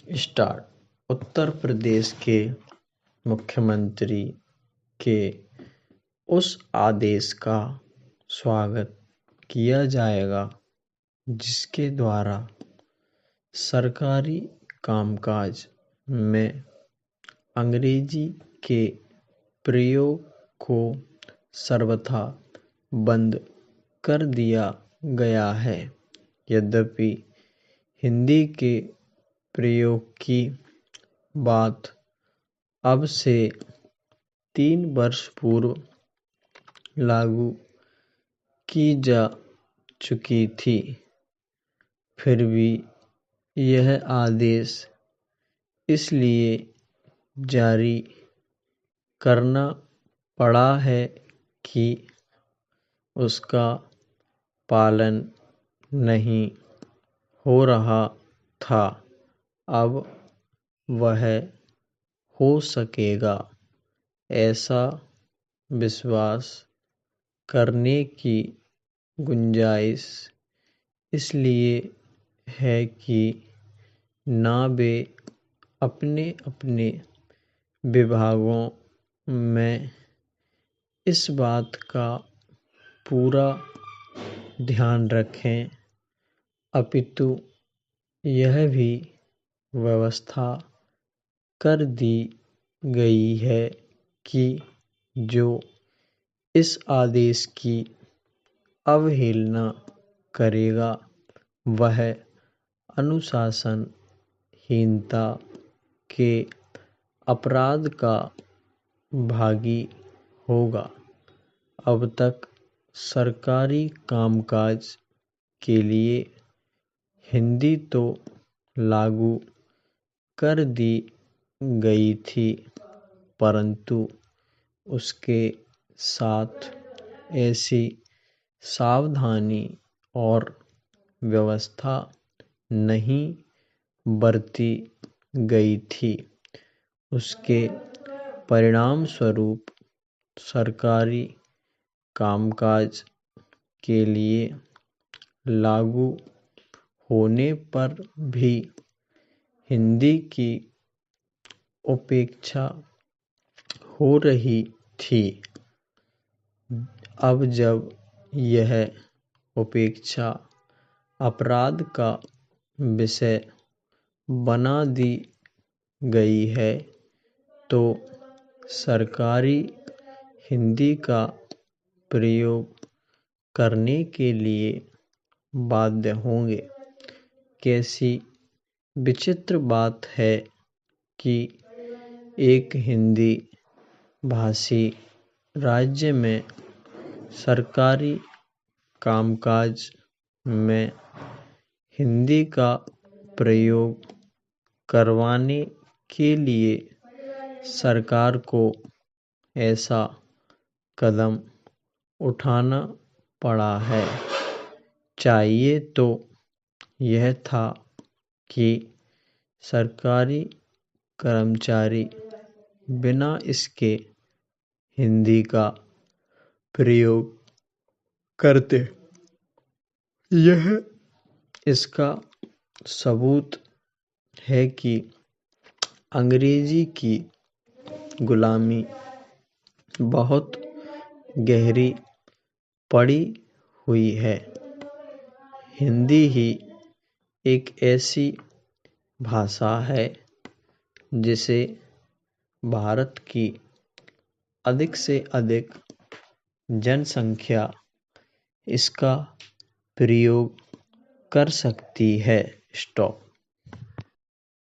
Start. Uttar Pradesh के मुख्यमंत्री के उस आदेश का स्वागत किया जाएगा जिसके द्वारा सरकारी कामकाज में अंग्रेजी के प्रयोग को सर्वथा बंद कर दिया गया है। यद्यपि हिंदी के प्रयोग की बात अब से 3 वर्ष पूर्व लागू की जा चुकी थी, फिर भी यह आदेश इसलिए जारी करना पड़ा है कि उसका पालन नहीं हो रहा था। अब वह हो सकेगा, ऐसा विश्वास करने की गुंजाइश इसलिए है कि वे अपने अपने विभागों में इस बात का पूरा ध्यान रखें, अपितु यह भी व्यवस्था कर दी गई है कि जो इस आदेश की अवहेलना करेगा वह अनुशासनहीनता के अपराध का भागी होगा। अब तक सरकारी कामकाज के लिए हिंदी तो लागू कर दी गई थी, परंतु उसके साथ ऐसी सावधानी और व्यवस्था नहीं बरती गई थी। उसके परिणाम स्वरूप सरकारी कामकाज के लिए लागू होने पर भी हिंदी की उपेक्षा हो रही थी। अब जब यह उपेक्षा अपराध का विषय बना दी गई है, तो सरकारी हिंदी का प्रयोग करने के लिए बाध्य होंगे। कैसी विचित्र बात है कि एक हिंदी भाषी राज्य में सरकारी कामकाज में हिंदी का प्रयोग करवाने के लिए सरकार को ऐसा कदम उठाना पड़ा है। चाहिए तो यह था कि सरकारी कर्मचारी बिना इसके हिंदी का प्रयोग करते। यह इसका सबूत है कि अंग्रेजी की गुलामी बहुत गहरी पड़ी हुई है। हिंदी ही एक ऐसी भाषा है जिसे भारत की अधिक से अधिक जनसंख्या इसका प्रयोग कर सकती है। स्टॉप।